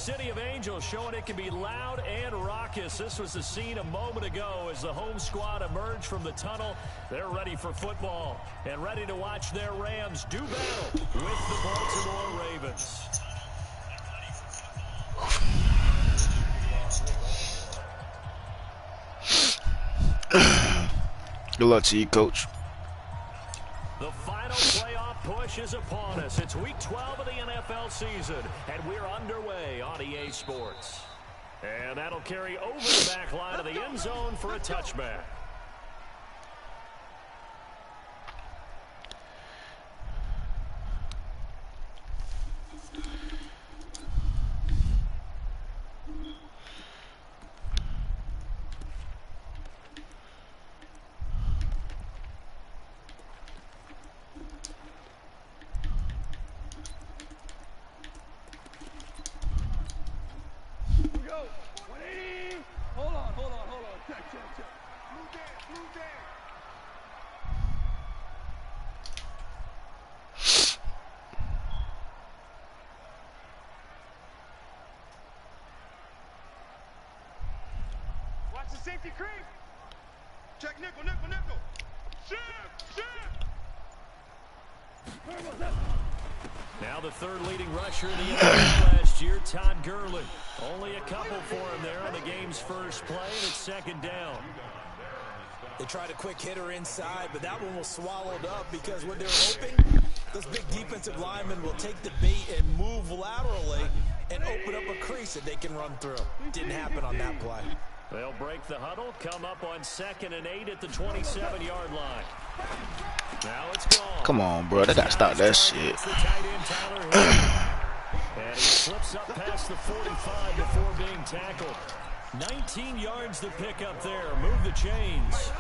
City of Angels showing it can be loud and raucous. This was the scene a moment ago as the home squad emerged from the tunnel. They're ready for football and ready to watch their Rams do battle with the Baltimore Ravens. Good luck to you, Coach. The final playoff push is upon us. It's week 12 of the NFL season, and we're underway on EA Sports. And that'll carry over the back line of the end zone for a touchback. Safety creep. Check nickel. Shift. Now the third leading rusher in the NFL last year, Todd Gurley. Only a couple for him there on the game's first play, and it's second down. They tried a quick hitter inside, but that one was swallowed up because what they're hoping, those big defensive linemen will take the bait and move laterally and open up a crease that they can run through. Didn't happen on that play. They'll break the huddle, come up on 2nd and 8 at the 27-yard line. Now it's gone. Come on, bro. They got to stop that shit. And he slips up past the 45 before being tackled. 19 yards to pick up there. Move the chains.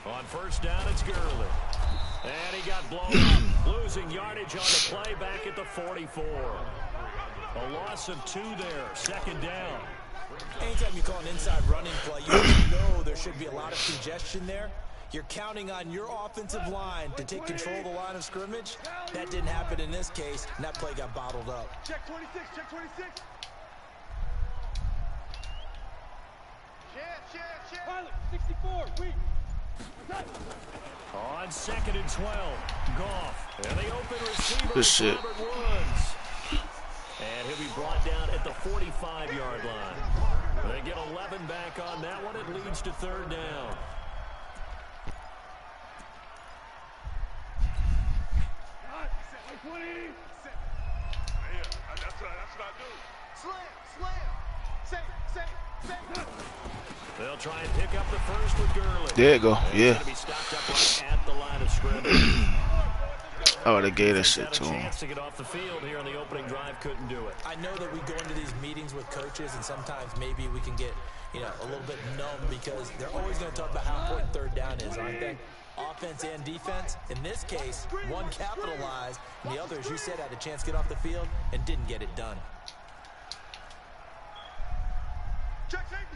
On first down, it's Gurley. And he got blown up, losing yardage on the play back at the 44. A loss of 2 there, second down. Anytime you call an inside running play, you know there should be a lot of congestion there. You're counting on your offensive line to take control of the line of scrimmage. That didn't happen in this case, and that play got bottled up. Check 26. Pilot, 64, weak. On 2nd and 12, Goff. And the open receiver, Good shit. Robert Woods. And he'll be brought down at the 45-yard line. They get 11 back on that one. It leads to 3rd down. That's what I do. Slam. Safe. They'll try and pick up the first with Gurley. There you go. Yeah. Going to be stopped up right at the line of scrimmage. Oh, they gave that shit to him. Chance to get off the field here on the opening drive, couldn't do it. I know that we go into these meetings with coaches, and sometimes maybe we can get, a little bit numb because they're always going to talk about how important 3rd down is, aren't they? Offense and defense. In this case, one capitalized, and the other, as you said, had a chance to get off the field and didn't get it done. Check safety.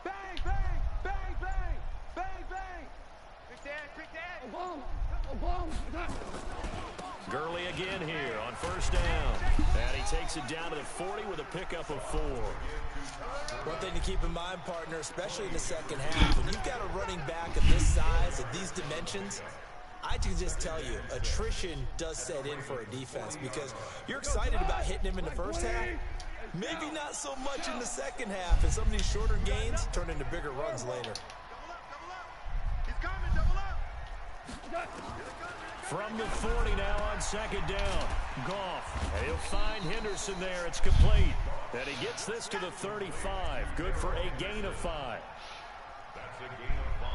Bang. Quick dad. Obama. Gurley again here on first down. And he takes it down to the 40 with a pickup of 4. One thing to keep in mind, partner, especially in the second half, when you've got a running back of this size, of these dimensions, I can just tell you, attrition does set in for a defense because you're excited about hitting him in the first half. Maybe not so much in the second half, and some of these shorter gains turn into bigger runs later. He's coming, double up. From the 40 now on 2nd down. Goff. And he'll find Henderson there. It's complete. And he gets this to the 35. Good for a gain of 5. That's a gain of 5.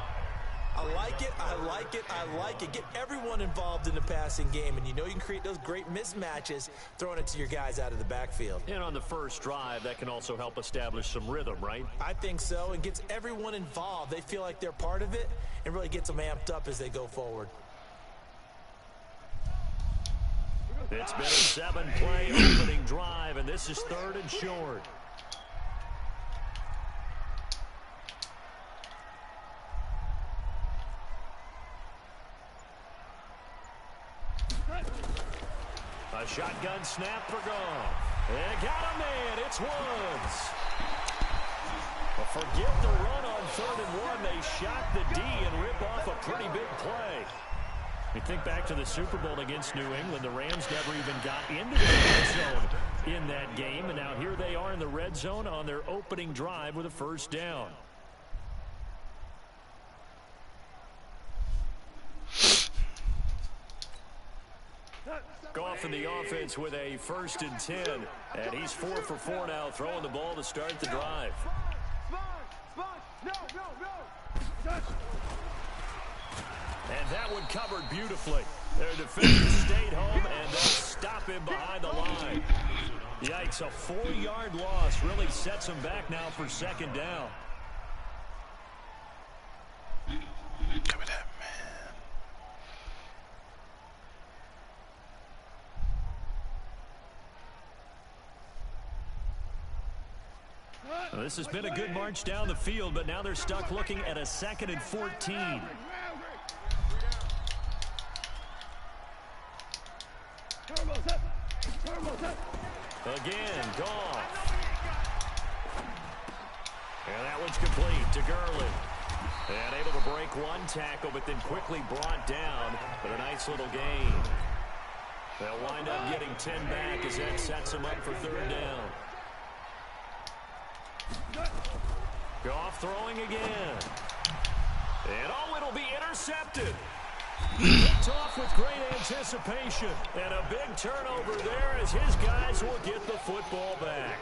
I like it. Get everyone involved in the passing game, and you can create those great mismatches throwing it to your guys out of the backfield. And on the first drive, that can also help establish some rhythm, right? I think so, and gets everyone involved. They feel like they're part of it and really gets them amped up as they go forward. It's been a 7-play opening drive, and this is 3rd and short. A shotgun snap for Goff. And got a man. It's Woods. Well, forget the run on 3rd and 1. They shot the D and rip off a pretty big play. We think back to the Super Bowl against New England. The Rams never even got into the red zone in that game. And now here they are in the red zone on their opening drive with a 1st down. Goff in the offense with a 1st and 10. And he's 4 for 4 now, throwing the ball to start the drive. And that one covered beautifully. Their defenders stayed home, and they'll stop him behind the line. Yikes, a 4-yard loss really sets him back now for 2nd down. Cover that, man. Well, this has been a good march down the field, but now they're stuck looking at a 2nd and 14. Again, Goff. And that one's complete to Gurley. And able to break one tackle, but then quickly brought down with a nice little gain. They'll wind up getting 10 back as that sets them up for 3rd down. Goff throwing again. And oh, it'll be intercepted. Picked off with great anticipation. And a big turnover there as his guys will get the football back.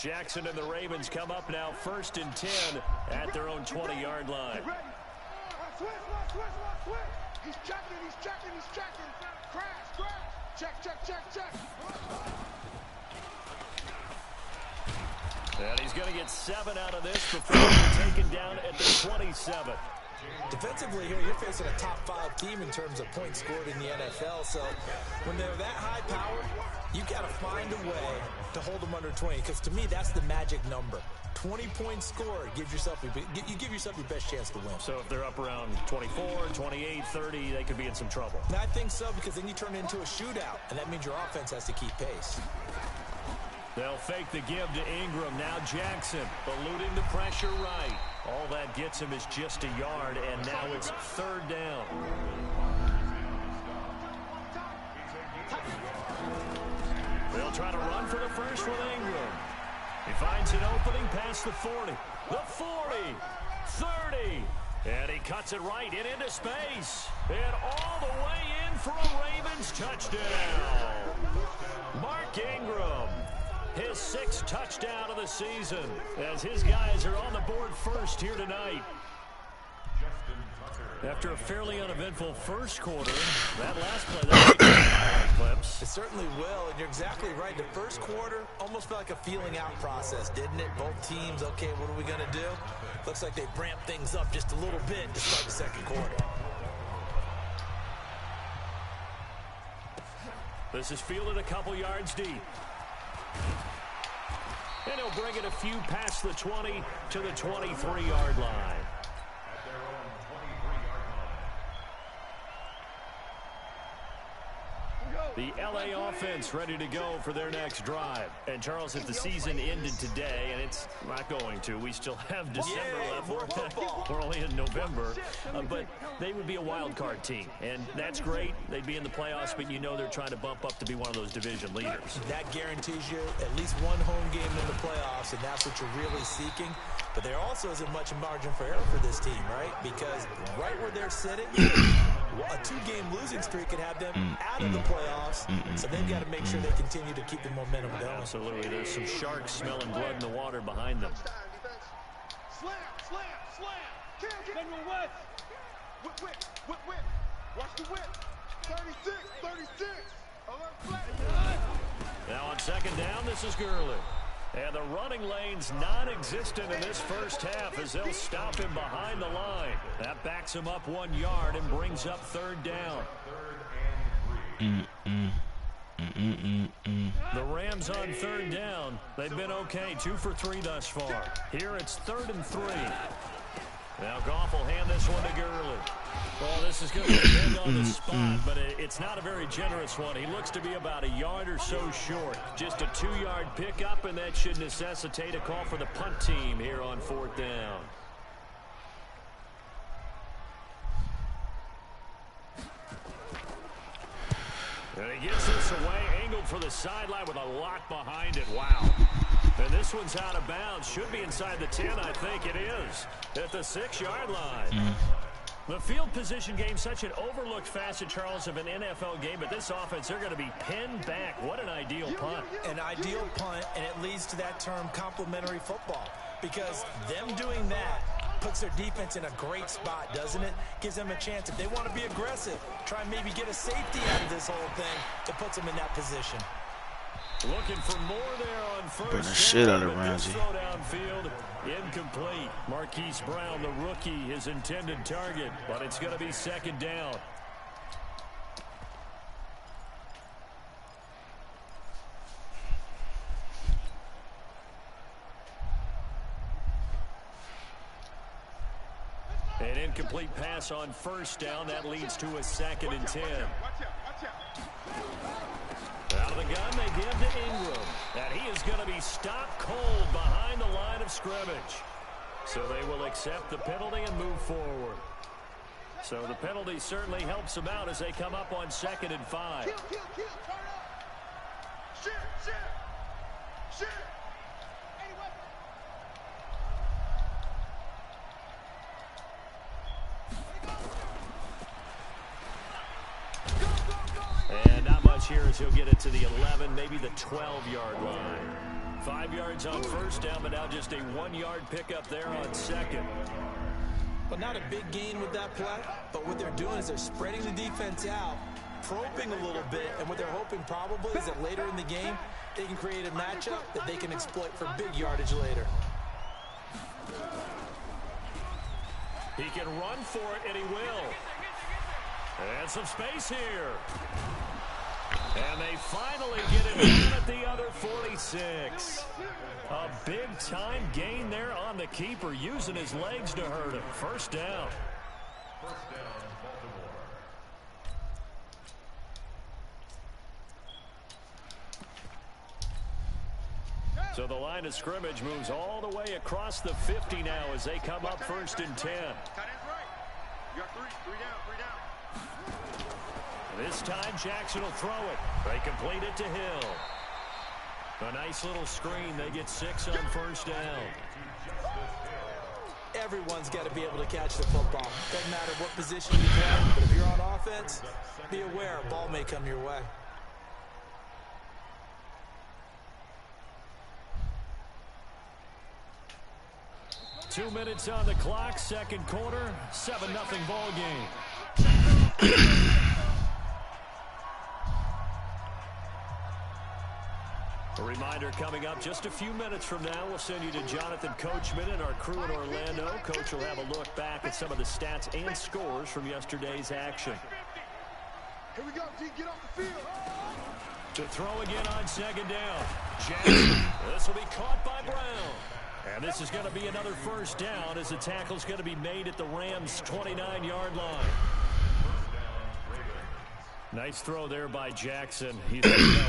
Jackson and the Ravens come up now 1st and 10 at their own 20-yard line. Switch. He's checking. Crash. Check. And he's going to get 7 out of this before being taken down at the 27. Defensively here, you're facing a top 5 team in terms of points scored in the NFL. So when they're that high powered, you got to find a way to hold them under 20. Because to me, that's the magic number. 20 points scored, you give yourself your best chance to win. So if they're up around 24, 28, 30, they could be in some trouble. And I think so, because then you turn it into a shootout, and that means your offense has to keep pace. They'll fake the give to Ingram. Now Jackson eluding the pressure right. All that gets him is just a yard, and now it's 3rd down. They'll try to run for the first with Ingram. He finds an opening past the 40. The 40. 30. And he cuts it right into space. And all the way in for a Ravens touchdown. Mark Ingram. His 6th touchdown of the season as his guys are on the board first here tonight. After a fairly uneventful first quarter, that last play, that clips. It certainly will, and you're exactly right. The first quarter almost felt like a feeling out process, didn't it? Both teams, okay, what are we going to do? Looks like they ramped things up just a little bit to start the 2nd quarter. This is fielded a couple yards deep. And he'll bring it a few past the 20 to the 23-yard line. The LA offense ready to go for their next drive. And Charles, if the season ended today, and it's not going to, we still have December left. We're only in November. But they would be a wild card team. And that's great. They'd be in the playoffs, but you know they're trying to bump up to be one of those division leaders. That guarantees you at least one home game in the playoffs, and that's what you're really seeking. But there also isn't much margin for error for this team, right? Because right where they're sitting, a 2-game losing streak could have them out of the playoffs. So they've got to make sure they continue to keep the momentum going. Absolutely. There's some sharks smelling blood in the water behind them. Slam, slam, slam. Kill, kill. Federal West. Whip, whip, whip, whip. Watch the whip. 36, 36. Alert flat. Now on second down, this is Gurley. And the running lane's non-existent in this first half as they'll stop him behind the line. That backs him up 1 yard and brings up third down. The Rams on third down. They've been okay, 2 for 3 thus far. Here it's 3rd and 3. Now Goff will hand this one to Gurley. Well, this is going to depend on the spot, but it's not a very generous one. He looks to be about a yard or so short. Just a 2-yard pickup, and that should necessitate a call for the punt team here on 4th down. And he gets this away, angled for the sideline with a lock behind it. Wow. And this one's out of bounds. Should be inside the 10, I think it is. At the 6-yard line. The field position game, such an overlooked facet, Charles, of an NFL game. But this offense, they're going to be pinned back. What an ideal punt. An ideal punt, and it leads to that term complementary football. Because them doing that puts their defense in a great spot, doesn't it? Gives them a chance. If they want to be aggressive, try and maybe get a safety out of this whole thing, it puts them in that position. Looking for more there on first Burn the shit out of down, but this Ramsey. throw downfield, incomplete. Marquise Brown, the rookie, his intended target, but it's going to be 2nd down. An incomplete pass on first down. That leads to a 2nd and 10. Out of the gun, they give to Ingram. And he is going to be stopped cold behind the line of scrimmage. So they will accept the penalty and move forward. So the penalty certainly helps them out as they come up on 2nd and 5. Kill, kill, kill. Turn up. Shit, shit. Shit. And not much here as he'll get it to the 11, maybe the 12-yard line. 5 yards on first down, but now just a 1-yard pickup there on 2nd. But not a big gain with that play, but what they're doing is they're spreading the defense out, probing a little bit, and what they're hoping probably is that later in the game, they can create a matchup that they can exploit for big yardage later. He can run for it, and he will. And some space here. And they finally get it down at the other 46. A big-time gain there on the keeper, using his legs to hurt him. First down. So the line of scrimmage moves all the way across the 50 now as they come up 1st and 10. Tight end's right. You got 3 down, 3 down. This time Jackson will throw it. They complete it to Hill. A nice little screen. They get 6 on first down. Everyone's got to be able to catch the football. Doesn't matter what position you play, but if you're on offense, be aware a ball may come your way. Two minutes on the clock, 2nd quarter, 7-0 ball game. A reminder coming up just a few minutes from now, we'll send you to Jonathan Coachman and our crew in Orlando. Coach will have a look back at some of the stats and scores from yesterday's action. Here we go, G, get off the field. To throw again on 2nd down. Jackson, this will be caught by Brown. And this is going to be another first down as the tackle's going to be made at the Rams' 29-yard line. Nice throw there by Jackson. He's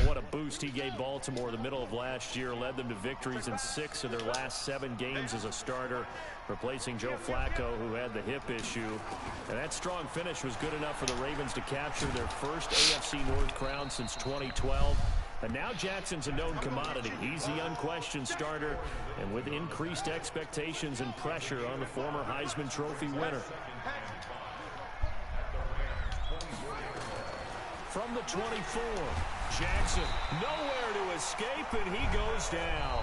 what a boost he gave Baltimore the middle of last year. Led them to victories in 6 of their last 7 games as a starter, replacing Joe Flacco, who had the hip issue. And that strong finish was good enough for the Ravens to capture their first AFC North crown since 2012. And now Jackson's a known commodity. He's the unquestioned starter, and with increased expectations and pressure on the former Heisman Trophy winner. From the 24, Jackson nowhere to escape, and he goes down.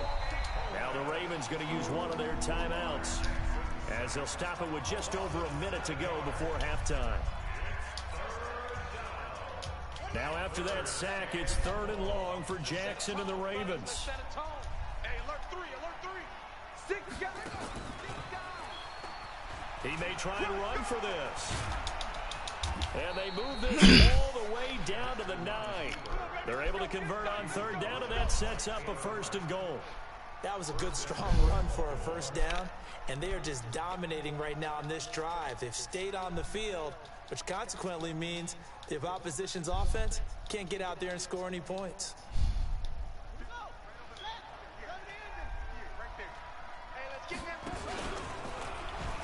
Now the Ravens going to use one of their timeouts. as they'll stop it with just over a minute to go before halftime. Now after that sack, it's 3rd and long for Jackson and the Ravens. Hey, alert three. 6 guys. He may try and run for this. And they move this all the way down to the 9. They're able to convert on 3rd down, and that sets up a 1st and goal. That was a good, strong run for a 1st down, and they are just dominating right now on this drive. They've stayed on the field, which consequently means the opposition's offense can't get out there and score any points.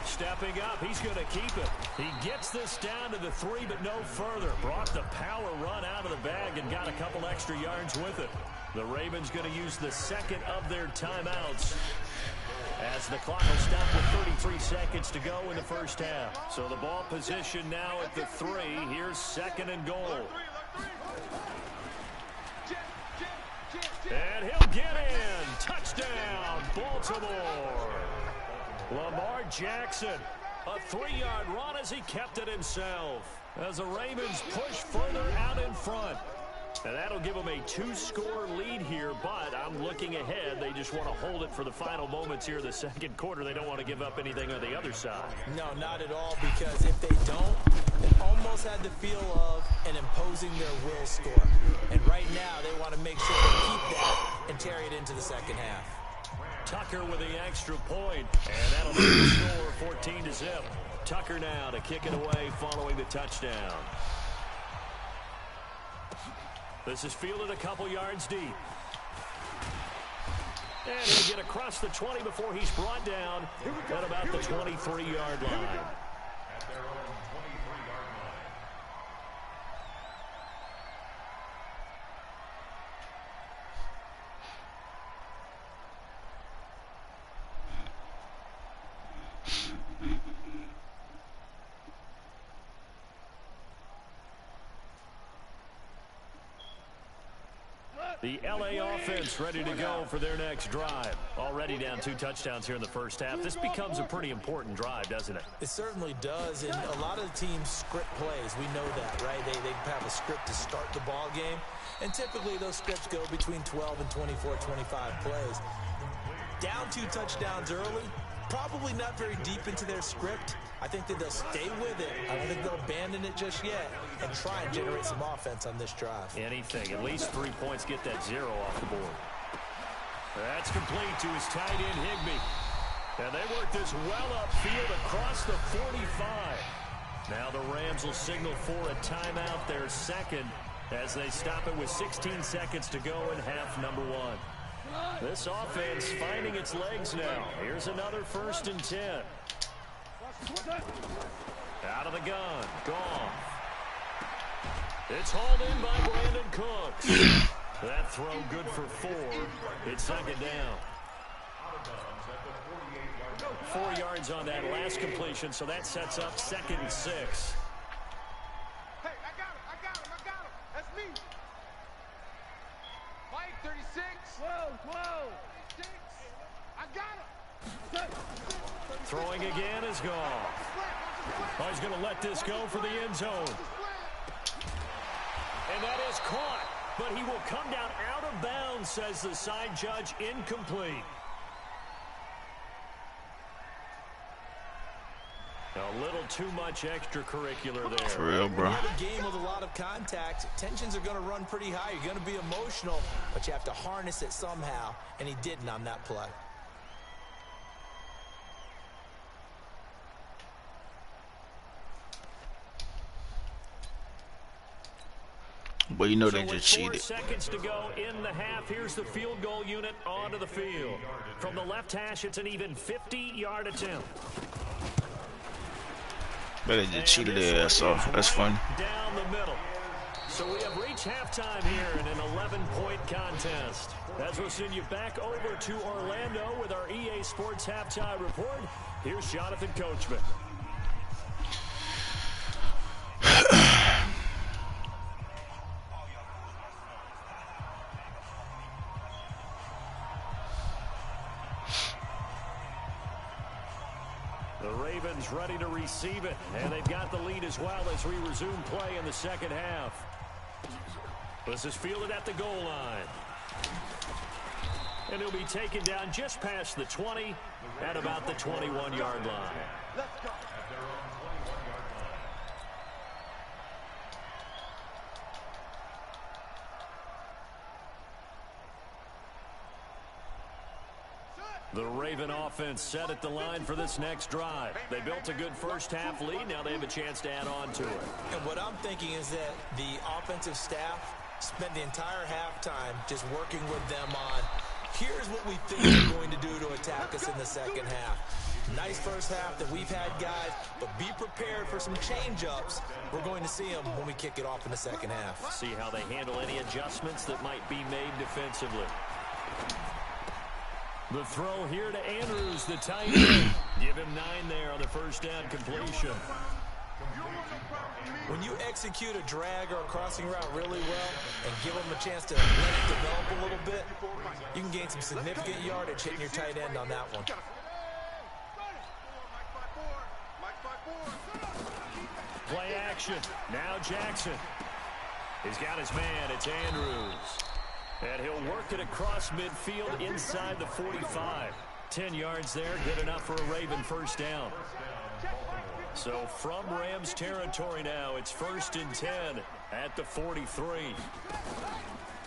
Stepping up, he's going to keep it. He gets this down to the 3, but no further. Brought the power run out of the bag and got a couple extra yards with it. The Ravens going to use the 2nd of their timeouts as the clock will stop with 33 seconds to go in the 1st half. So the ball position now at the 3. Here's 2nd and goal. And he'll get in. Touchdown, Baltimore. Lamar Jackson, a 3-yard run as he kept it himself. As the Ravens push further out in front. And that'll give them a 2-score lead here, but I'm looking ahead. They just want to hold it for the final moments here in the 2nd quarter. They don't want to give up anything on the other side. No, not at all, because if they don't, it almost had the feel of an imposing their will score. And right now, they want to make sure they keep that and carry it into the 2nd half. Tucker with the extra point, and that'll make the score 14-0. Tucker now to kick it away following the touchdown. This is fielded a couple yards deep. And he'll get across the 20 before he's brought down at about the 23-yard line. The LA offense ready to go for their next drive. Already down 2 touchdowns here in the 1st half. This becomes a pretty important drive, doesn't it? It certainly does, and a lot of the teams script plays. We know that, right? They have a script to start the ball game, and typically those scripts go between 12 and 24, 25 plays. Down 2 touchdowns early, probably not very deep into their script. I think that they'll stay with it. I don't think they'll abandon it just yet and try and generate some offense on this drive. Anything. At least 3 points, get that 0 off the board. That's complete to his tight end, Higbee. And they work this well upfield across the 45. Now the Rams will signal for a timeout, their 2nd, as they stop it with 16 seconds to go in half number 1. This offense finding its legs now. Here's another 1st and 10. Out of the gun. Gone. It's hauled in by Brandon Cooks. That throw good for 4. It's 2nd down. 4 yards on that last completion, so that sets up 2nd and 6. Hey, I got him. That's me. Mike, 36. Whoa. 6. I got him. Throwing again is gone. Oh, he's going to let this go for the end zone. And that is caught, but he will come down out of bounds, says the side judge. Incomplete. A little too much extracurricular there. For real, bro. You have a game with a lot of contact. Tensions are going to run pretty high. You're going to be emotional, but you have to harness it somehow, and he didn't on that play. But you know So they with just 4 cheated. seconds to go in the half. Here's the field goal unit onto the field. From the left hash, it's an even 50-yard attempt. But they just cheated their ass off. That's funny. Down the middle. So we have reached halftime here in an 11-point contest. As we'll send you back over to Orlando with our EA Sports Halftime Report, here's Jonathan Coachman. Ravens ready to receive it. And they've got the lead as well as we resume play in the second half. This is fielded at the goal line. And he'll be taken down just past the 20 at about the 21-yard line. Let's go. The Raven offense set at the line for this next drive. They built a good first-half lead. Now they have a chance to add on to it. And what I'm thinking is that the offensive staff spent the entire halftime just working with them on, here's what we think they're going to do to attack us in the second half. Nice first half that we've had, guys, but be prepared for some change-ups. We're going to see them when we kick it off in the second half. See how they handle any adjustments that might be made defensively. The throw here to Andrews, the tight end. Give him 9 there on the first down completion. When you execute a drag or a crossing route really well and give them a chance to let it develop a little bit, you can gain some significant yardage hitting your tight end on that one. Play action. Now Jackson. He's got his man. It's Andrews. And he'll work it across midfield inside the 45. 10 yards there, good enough for a Raven first down. So from Rams territory now, it's 1st and 10 at the 43.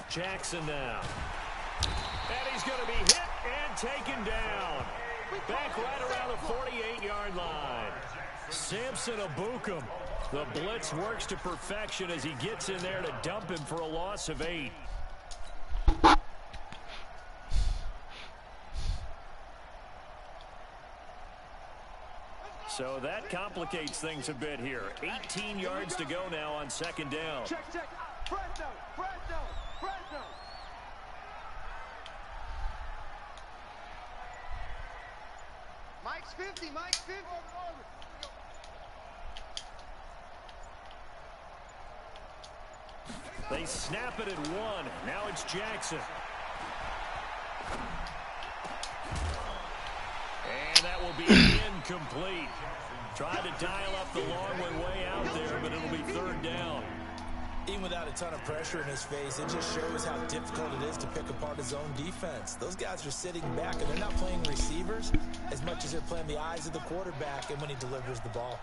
Jackson now. And he's going to be hit and taken down. Back right around the 48-yard line. Samson Abukum. The blitz works to perfection as he gets in there to dump him for a loss of 8. So that complicates things a bit here. 18 yards to go now on second down. Check. Fresno. Mike's 50. They snap it at 1. Now it's Jackson. And that will be incomplete. Tried to dial up the long way out there, but it'll be 3rd down. Even without a ton of pressure in his face, it just shows how difficult it is to pick apart his own defense. Those guys are sitting back, and they're not playing receivers as much as they're playing the eyes of the quarterback and when he delivers the ball.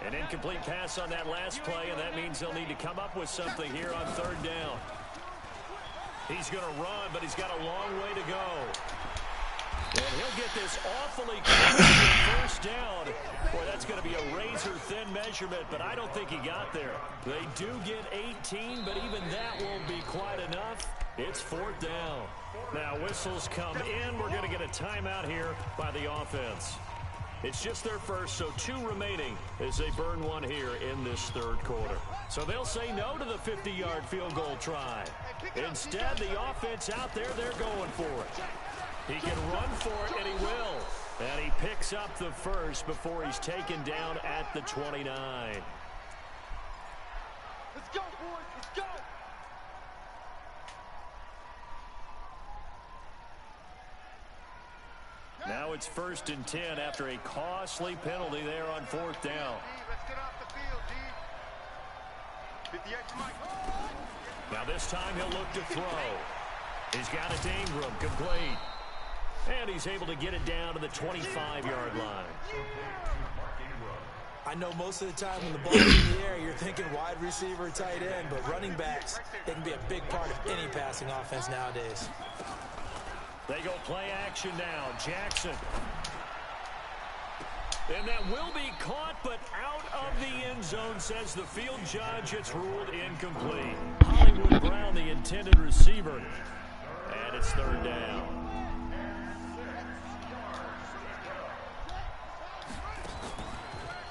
An incomplete pass on that last play, and that means they'll need to come up with something here on 3rd down. He's going to run, but he's got a long way to go. And he'll get this awfully close to first down. Boy, that's going to be a razor-thin measurement, but I don't think he got there. They do get 18, but even that won't be quite enough. It's 4th down. Now whistles come in. We're going to get a timeout here by the offense. It's just their first, so 2 remaining as they burn 1 here in this 3rd quarter. So they'll say no to the 50-yard field goal try. Instead, the offense out there, they're going for it. He can run for it, and he will. And he picks up the first before he's taken down at the 29. Let's go, boys. Let's go. Now it's 1st and 10 after a costly penalty there on 4th down. Let's get off the field, D. 58 Mike. Now this time he'll look to throw. He's got it to Ingram, complete. And he's able to get it down to the 25-yard line. I know most of the time when the ball's in the air, you're thinking wide receiver, tight end, but running backs, they can be a big part of any passing offense nowadays. They go play action now. Jackson. And that will be caught, but out of the end zone, says the field judge. It's ruled incomplete. Hollywood Brown, the intended receiver. And it's 3rd down.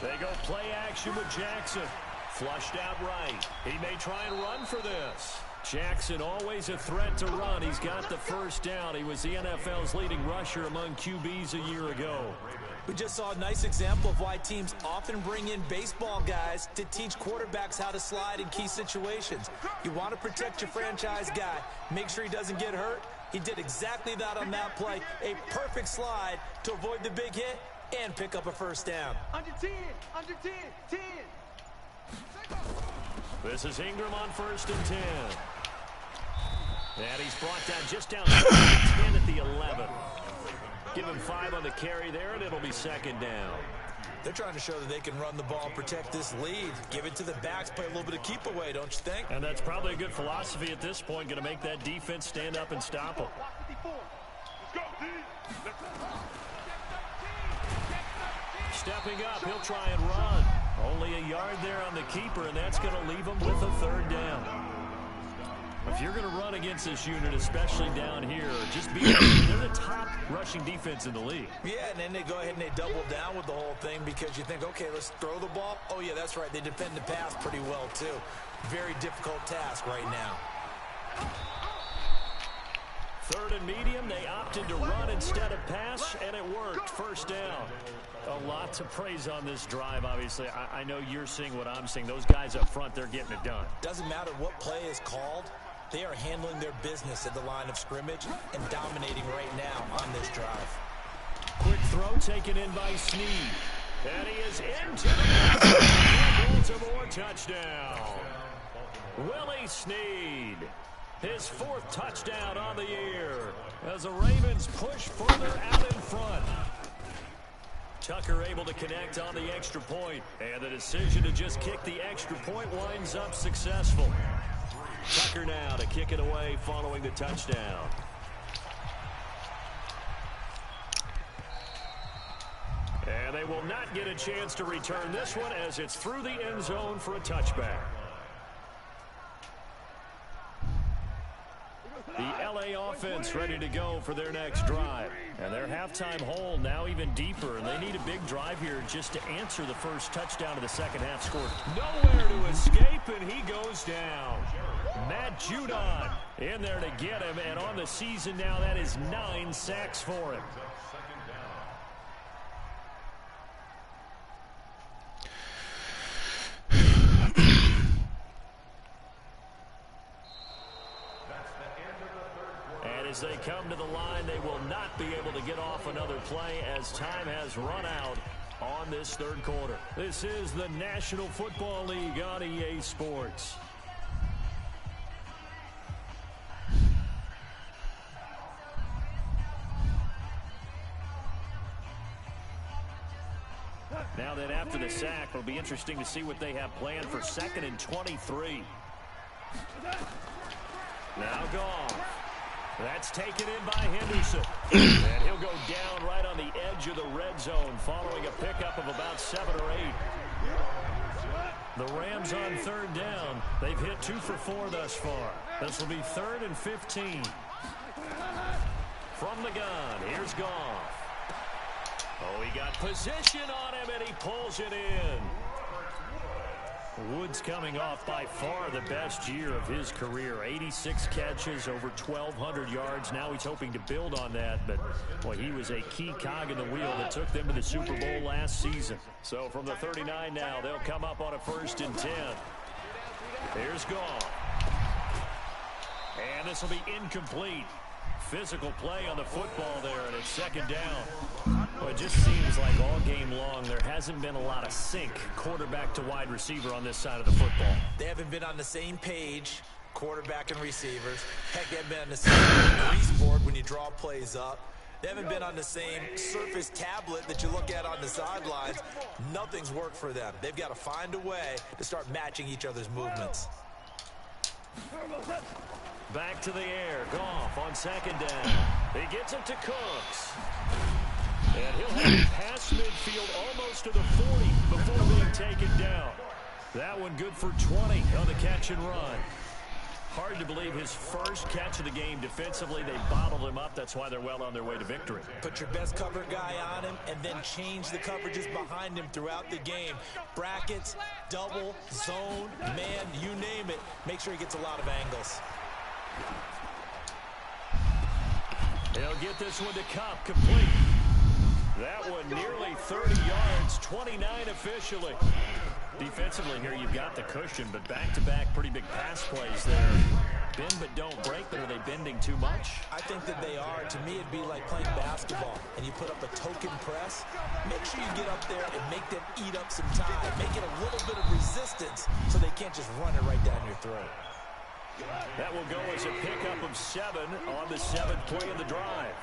They go play action with Jackson. Flushed out right. He may try and run for this. Jackson always a threat to run. He's got the first down. He was the NFL's leading rusher among QBs a year ago. We just saw a nice example of why teams often bring in baseball guys to teach quarterbacks how to slide in key situations. You want to protect your franchise guy. Make sure he doesn't get hurt. He did exactly that on that play. A perfect slide to avoid the big hit and pick up a first down. Under 10, under 10, 10. This is Ingram on 1st and 10. And he's brought down just down 10 at the 11. Give him 5 on the carry there, and it'll be 2nd down. They're trying to show that they can run the ball and protect this lead. Give it to the backs, play a little bit of keep away, don't you think? And that's probably a good philosophy at this point, going to make that defense stand up and stop them. Stepping up, he'll try and run. Only a yard there on the keeper, and that's going to leave him with a 3rd down. If you're going to run against this unit, especially down here, just be they're the top rushing defense in the league. Yeah, and then they go ahead and they double down with the whole thing because you think, okay, let's throw the ball. Oh, yeah, that's right. They defend the pass pretty well, too. Very difficult task right now. 3rd and medium, they opted to run instead of pass, and it worked. 1st down. A lot to praise on this drive, obviously. I know you're seeing what I'm seeing. Those guys up front, they're getting it done. Doesn't matter what play is called. They are handling their business at the line of scrimmage and dominating right now on this drive. Quick throw taken in by Snead. And he is into the Baltimore touchdown. Willie Snead. His 4th touchdown on the year as the Ravens push further out in front. Tucker able to connect on the extra point, and the decision to just kick the extra point winds up successful. Tucker now to kick it away following the touchdown. And they will not get a chance to return this one as it's through the end zone for a touchback. The LA offense ready to go for their next drive. And their halftime hole now even deeper, and they need a big drive here just to answer the first touchdown of the second half score. Nowhere to escape, and he goes down. Matt Judon in there to get him, and on the season now, that is 9 sacks for him. As they come to the line, they will not be able to get off another play as time has run out on this 3rd quarter. This is the National Football League on EA Sports. Now then, after the sack, it'll be interesting to see what they have planned for 2nd and 23. Now gone. That's taken in by Henderson. And he'll go down right on the edge of the red zone following a pickup of about 7 or 8. The Rams on 3rd down. They've hit 2 for 4 thus far. This will be 3rd and 15. From the gun, here's Goff. Oh, he got position on him, and he pulls it in. Woods coming off by far the best year of his career. 86 catches, over 1,200 yards. Now he's hoping to build on that, but boy, he was a key cog in the wheel that took them to the Super Bowl last season. So from the 39 now, they'll come up on a 1st and 10. Here's Goff. And this will be incomplete. Physical play on the football there, and it's 2nd down. Well, it just seems like all game long there hasn't been a lot of sync quarterback to wide receiver on this side of the football. They haven't been on the same page, quarterback and receivers. Heck, they haven't been on the same grease board when you draw plays up. They haven't been on the same Surface tablet that you look at on the sidelines. Nothing's worked for them. They've got to find a way to start matching each other's movements. Back to the air. Goff on 2nd down. He gets it to Cooks. And he'll have it past midfield almost to the 40 before being taken down. That one good for 20 on the catch and run. Hard to believe his first catch of the game defensively. They bottled him up. That's why they're well on their way to victory. Put your best cover guy on him and then change the coverages behind him throughout the game. Brackets, double, zone, man, you name it. Make sure he gets a lot of angles. He'll get this one to Cup, complete. That one nearly 30 yards, 29 officially. Defensively here, you've got the cushion, but back-to-back pretty big pass plays there. Bend but don't break, but are they bending too much? I think that they are. To me, it'd be like playing basketball, and you put up a token press. Make sure you get up there and make them eat up some time. Make it a little bit of resistance so they can't just run it right down your throat. That will go as a pickup of 7 on the 7th play of the drive.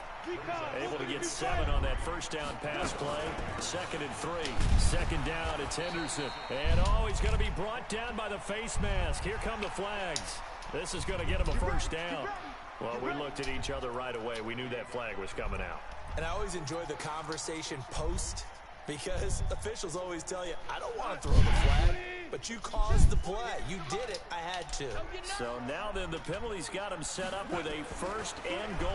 Able to get 7 on that first down pass play. 2nd and 3. 2nd down, it's Henderson. And he's going to be brought down by the face mask. Here come the flags. This is going to get him a first down. Well, we looked at each other right away. We knew that flag was coming out. And I always enjoy the conversation post, because officials always tell you, I don't want to throw the flag, but you caused the play. You did it. I had to. So now then, the penalty's got him set up with a 1st and goal.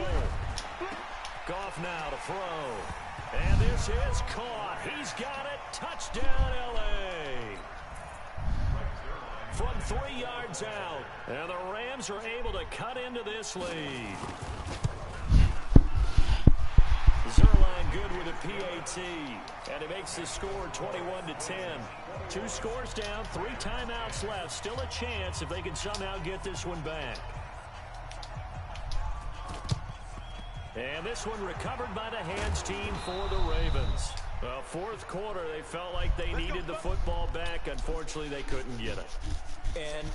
Goff now to throw. And this is caught. He's got it. Touchdown, L.A. From 3 yards out. And the Rams are able to cut into this lead. Zerline good with a PAT. And it makes the score 21-10. 2 scores down, 3 timeouts left. Still a chance if they can somehow get this one back. And this one recovered by the hands team for the Ravens. Well, 4th quarter, they felt like they needed the football back. Unfortunately, they couldn't get it. And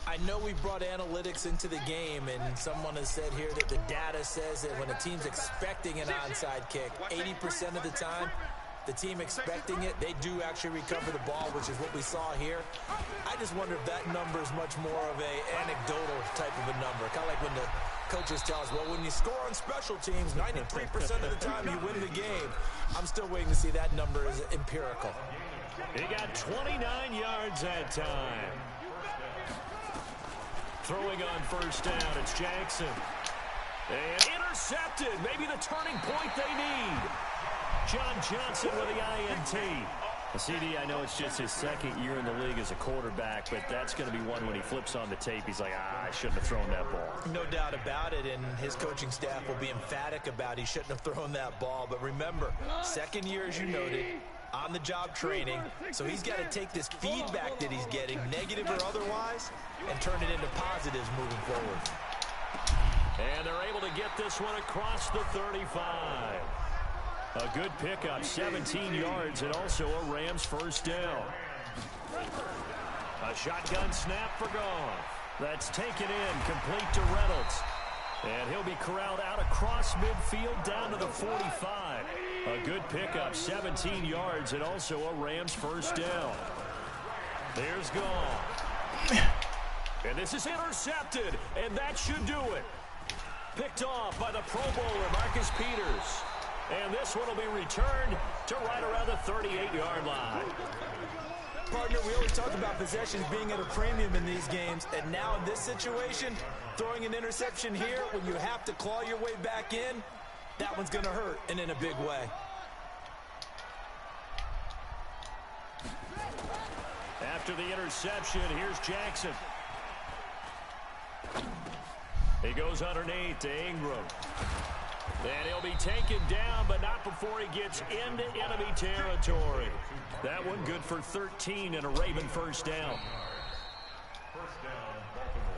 I know we brought analytics into the game, and someone has said here that the data says that when a team's expecting an onside kick, 80% of the time, the team expecting it, they do actually recover the ball, which is what we saw here. I just wonder if that number is much more of a anecdotal type of a number. Kind of like when the coaches tell us, well, when you score on special teams, 93% of the time you win the game. I'm still waiting to see that number is empirical. He got 29 yards that time. Throwing on 1st down, it's Jackson. And intercepted. Maybe the turning point they need. John Johnson with the INT. CD, I know it's just his 2nd year in the league as a quarterback, but that's going to be one when he flips on the tape. He's like, I shouldn't have thrown that ball. No doubt about it, and his coaching staff will be emphatic about he shouldn't have thrown that ball. But remember, 2nd year, as you noted, on-the-job training, so he's got to take this feedback that he's getting, negative or otherwise, and turn it into positives moving forward. And they're able to get this one across the 35. A good pickup, 17 yards, and also a Rams 1st down. A shotgun snap for Goff. That's taken in, complete to Reynolds. And he'll be corralled out across midfield down to the 45. A good pickup, 17 yards, and also a Rams 1st down. There's Goff. And this is intercepted, and that should do it. Picked off by the Pro Bowler, Marcus Peters. And this one will be returned to right around the 38-yard line. Partner, we always talk about possessions being at a premium in these games, and now in this situation, throwing an interception here when you have to claw your way back in, that one's going to hurt, and in a big way. After the interception, here's Jackson. He goes underneath to Ingram. And he'll be taken down, but not before he gets into enemy territory. That one good for 13 and a Raven 1st down.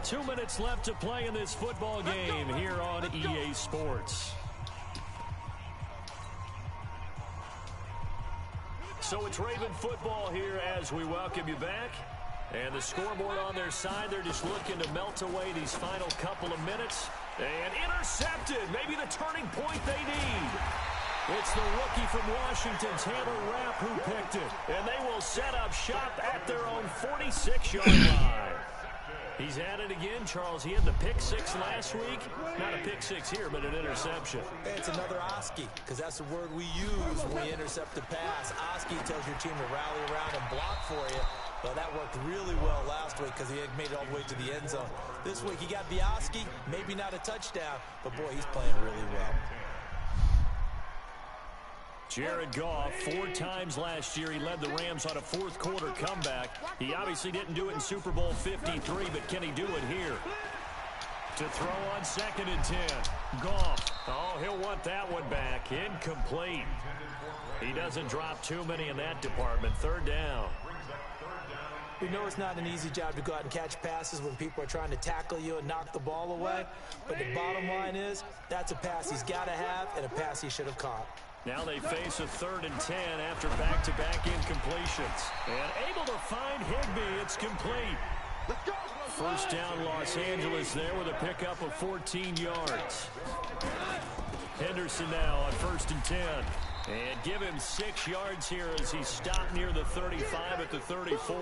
2 minutes left to play in this football game here on EA Sports. So it's Raven football here as we welcome you back. And the scoreboard on their side, they're just looking to melt away these final couple of minutes. And intercepted, maybe the turning point they need. It's the rookie from Washington, Taylor Rapp, who picked it. And they will set up shop at their own 46-yard line. He's at it again, Charles. He had the pick 6 last week. Not a pick 6 here, but an interception. It's another Oski, because that's the word we use when we intercept a pass. Oski tells your team to rally around and block for you. Well, that worked really well last week because he had made it all the way to the end zone. This week he got Bioski, maybe not a touchdown, but boy, he's playing really well. Jared Goff, 4 times last year, he led the Rams on a 4th quarter comeback. He obviously didn't do it in Super Bowl 53, but can he do it here? To throw on 2nd and 10. Goff, he'll want that one back. Incomplete. He doesn't drop too many in that department. 3rd down. We know it's not an easy job to go out and catch passes when people are trying to tackle you and knock the ball away. But the bottom line is, that's a pass he's got to have and a pass he should have caught. Now they face a 3rd and 10 after back-to-back incompletions. And able to find Higbee. It's complete. First down, Los Angeles there with a pickup of 14 yards. Henderson now on 1st and 10. And give him 6 yards here as he stopped near the 35 at the 34.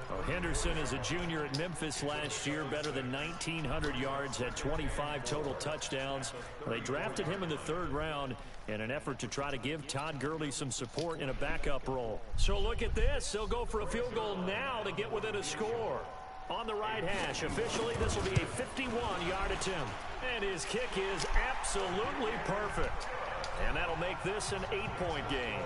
Well, Henderson is a junior at Memphis last year, better than 1,900 yards, had 25 total touchdowns. They drafted him in the 3rd round in an effort to try to give Todd Gurley some support in a backup role. So look at this. They'll go for a field goal now to get within a score. On the right hash, officially this will be a 51-yard attempt. And his kick is absolutely perfect. And that'll make this an 8-point game.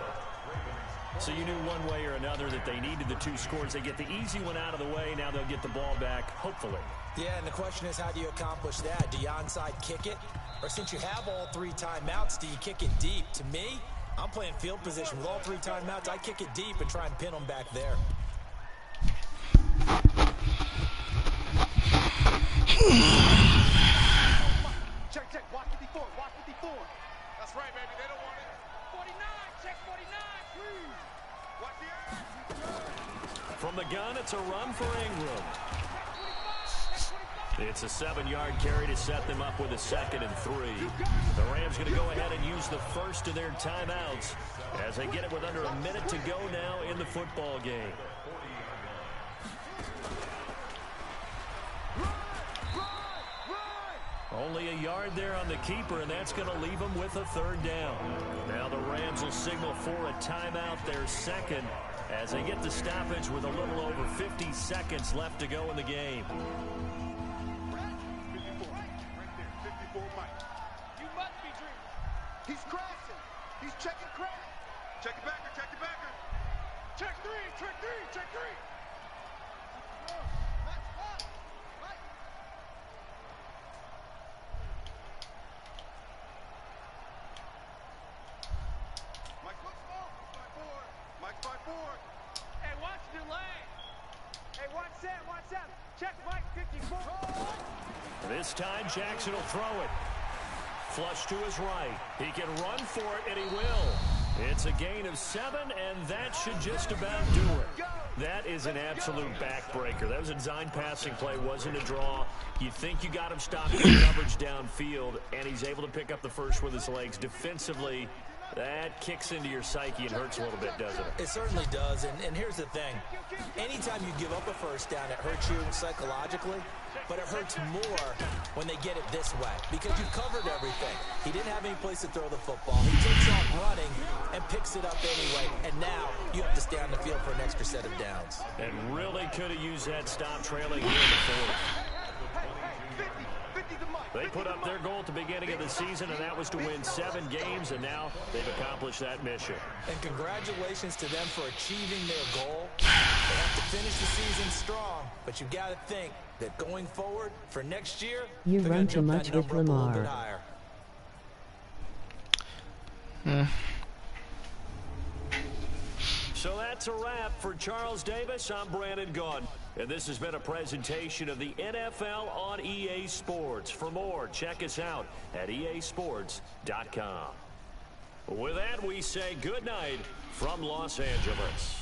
So you knew one way or another that they needed the 2 scores. They get the easy one out of the way. Now they'll get the ball back, hopefully. Yeah, and the question is, how do you accomplish that? Do you onside kick it? Or since you have all 3 timeouts, do you kick it deep? To me, I'm playing field position with all 3 timeouts. I kick it deep and try and pin them back there. Check. Watch 54. Watch 54. That's right, baby. They don't want it. 49, check 49, please. Watch the From the gun, it's a run for Ingram. It's a 7-yard carry to set them up with a 2nd and 3. The Rams going to go ahead and use the first of their timeouts as they get it with under a minute to go now in the football game. Only a yard there on the keeper, and that's going to leave them with a 3rd down. Now the Rams will signal for a timeout, their 2nd, as they get the stoppage with a little over 50 seconds left to go in the game. 54. Right there. 54 Mike. You must be dreaming. He's crashing. He's checking crash. Check it backer. Check it backer. Check 3. Check 3. Check 3. Hey, watch the lane. Hey, watch Sam. Check Mike 54. This time Jackson will throw it. Flush to his right. He can run for it, and he will. It's a gain of 7, and that should just about do it. That is an absolute backbreaker. That was a design passing play, wasn't a draw. You think you got him stopped in coverage downfield, and he's able to pick up the first with his legs. Defensively, that kicks into your psyche and hurts a little bit, doesn't it? It certainly does, and here's the thing. Anytime you give up a first down, it hurts you psychologically, but it hurts more when they get it this way because you covered everything. He didn't have any place to throw the football. He takes off running and picks it up anyway, and now you have to stay on the field for an extra set of downs. And really could have used that stop trailing here in the 4th. They put up their goal at the beginning of the season, and that was to win 7 games, and now they've accomplished that mission. And congratulations to them for achieving their goal. They have to finish the season strong, but you've got to think that going forward for next year, you they're run gonna too jump much that with number up a little bit Lamar. higher. So that's a wrap for Charles Davis. I'm Brandon Gaudin, and this has been a presentation of the NFL on EA Sports. For more, check us out at easports.com. With that, we say good night from Los Angeles.